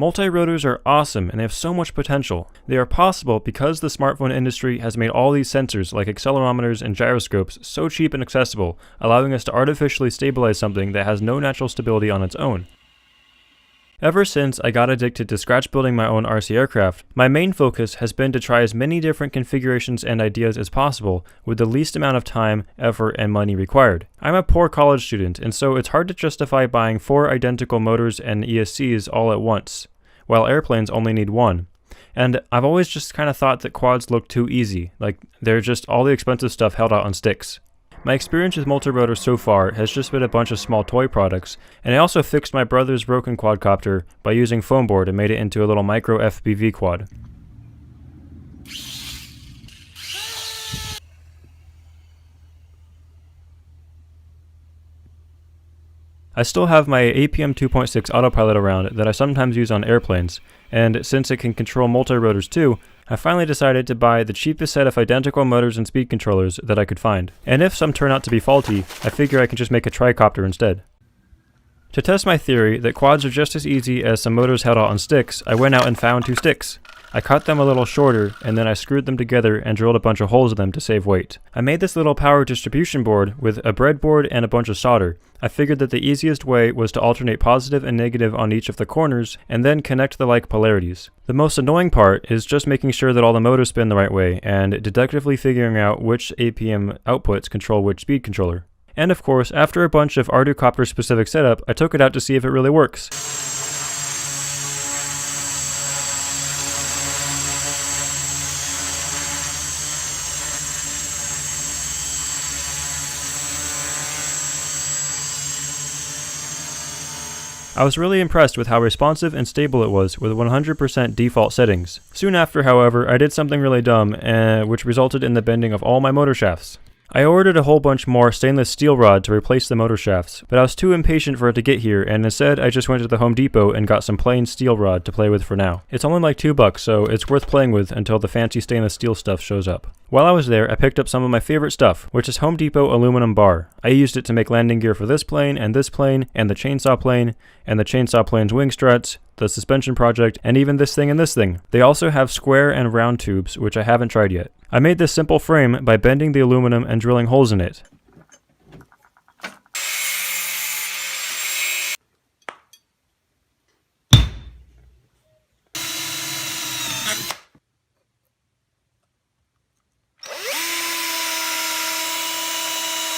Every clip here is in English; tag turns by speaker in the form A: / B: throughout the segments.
A: Multirotors are awesome and they have so much potential. They are possible because the smartphone industry has made all these sensors like accelerometers and gyroscopes so cheap and accessible, allowing us to artificially stabilize something that has no natural stability on its own. Ever since I got addicted to scratch building my own RC aircraft, my main focus has been to try as many different configurations and ideas as possible with the least amount of time, effort, and money required. I'm a poor college student, and so it's hard to justify buying 4 identical motors and ESCs all at once, while airplanes only need 1. And I've always just kind of thought that quads look too easy, like they're just all the expensive stuff held out on sticks. My experience with multirotors so far has just been a bunch of small toy products, and I also fixed my brother's broken quadcopter by using foam board and made it into a little micro FPV quad. I still have my APM 2.6 autopilot around that I sometimes use on airplanes, and since it can control multirotors too, I finally decided to buy the cheapest set of identical motors and speed controllers that I could find. And if some turn out to be faulty, I figure I can just make a tricopter instead. To test my theory that quads are just as easy as some motors held out on sticks, I went out and found 2 sticks. I cut them a little shorter, and then I screwed them together and drilled a bunch of holes in them to save weight. I made this little power distribution board with a breadboard and a bunch of solder. I figured that the easiest way was to alternate positive and negative on each of the corners, and then connect the like polarities. The most annoying part is just making sure that all the motors spin the right way, and deductively figuring out which APM outputs control which speed controller. And of course, after a bunch of DIYDroneTutorial specific setup, I took it out to see if it really works. I was really impressed with how responsive and stable it was with 100% default settings. Soon after, however, I did something really dumb, which resulted in the bending of all my motor shafts. I ordered a whole bunch more stainless steel rod to replace the motor shafts, but I was too impatient for it to get here, and instead I just went to the Home Depot and got some plain steel rod to play with for now. It's only like $2, so it's worth playing with until the fancy stainless steel stuff shows up. While I was there, I picked up some of my favorite stuff, which is Home Depot aluminum bar. I used it to make landing gear for this plane, and the chainsaw plane, and the chainsaw plane's wing struts, the suspension project, and even this thing and this thing. They also have square and round tubes, which I haven't tried yet. I made this simple frame by bending the aluminum and drilling holes in it.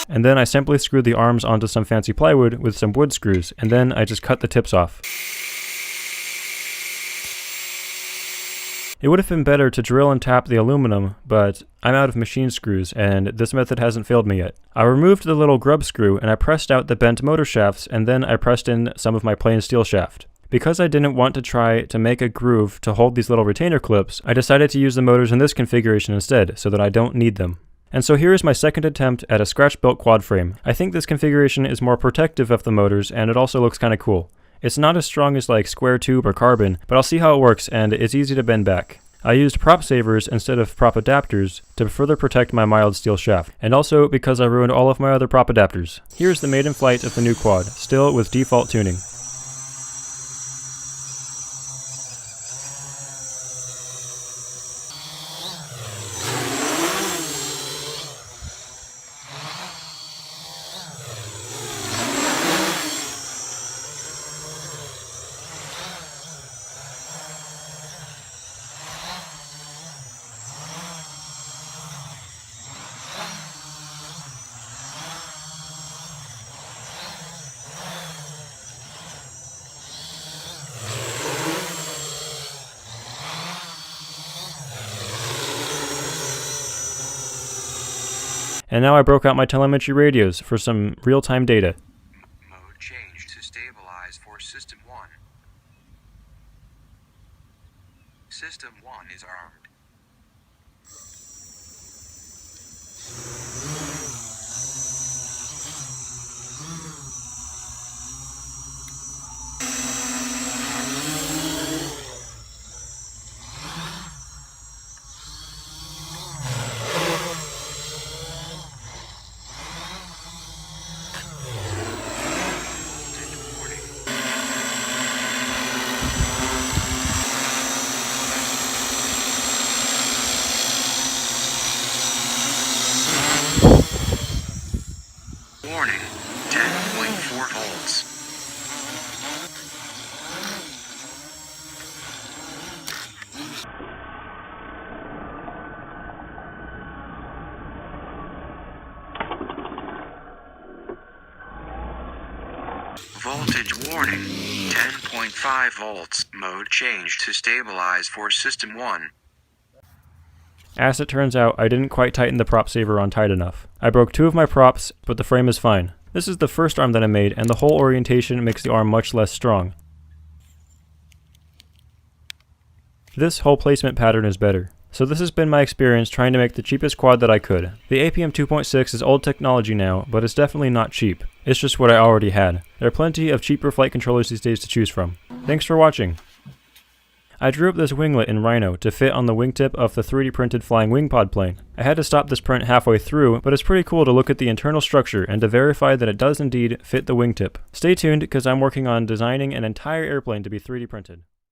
A: And then I simply screwed the arms onto some fancy plywood with some wood screws, and then I just cut the tips off. It would have been better to drill and tap the aluminum, but I'm out of machine screws, and this method hasn't failed me yet. I removed the little grub screw, and I pressed out the bent motor shafts, and then I pressed in some of my plain steel shaft. Because I didn't want to try to make a groove to hold these little retainer clips, I decided to use the motors in this configuration instead, so that I don't need them. And so here is my second attempt at a scratch-built quad frame. I think this configuration is more protective of the motors, and it also looks kinda cool. It's not as strong as like square tube or carbon, but I'll see how it works, and it's easy to bend back. I used prop savers instead of prop adapters to further protect my mild steel shaft, and also because I ruined all of my other prop adapters. Here's the maiden flight of the new quad, still with default tuning. And now I broke out my telemetry radios for some real-time data.
B: Mode change to stabilize for System 1. System 1 is armed. Voltage warning. 10.5 volts. Mode changed to stabilize for System 1.
A: As it turns out, I didn't quite tighten the prop saver on tight enough. I broke 2 of my props, but the frame is fine. This is the first arm that I made, and the whole orientation makes the arm much less strong. This whole placement pattern is better. So this has been my experience trying to make the cheapest quad that I could. The APM 2.6 is old technology now, but it's definitely not cheap. It's just what I already had. There are plenty of cheaper flight controllers these days to choose from. Thanks for watching. I drew up this winglet in Rhino to fit on the wingtip of the 3D printed flying wing pod plane. I had to stop this print halfway through, but it's pretty cool to look at the internal structure and to verify that it does indeed fit the wingtip. Stay tuned because I'm working on designing an entire airplane to be 3D printed.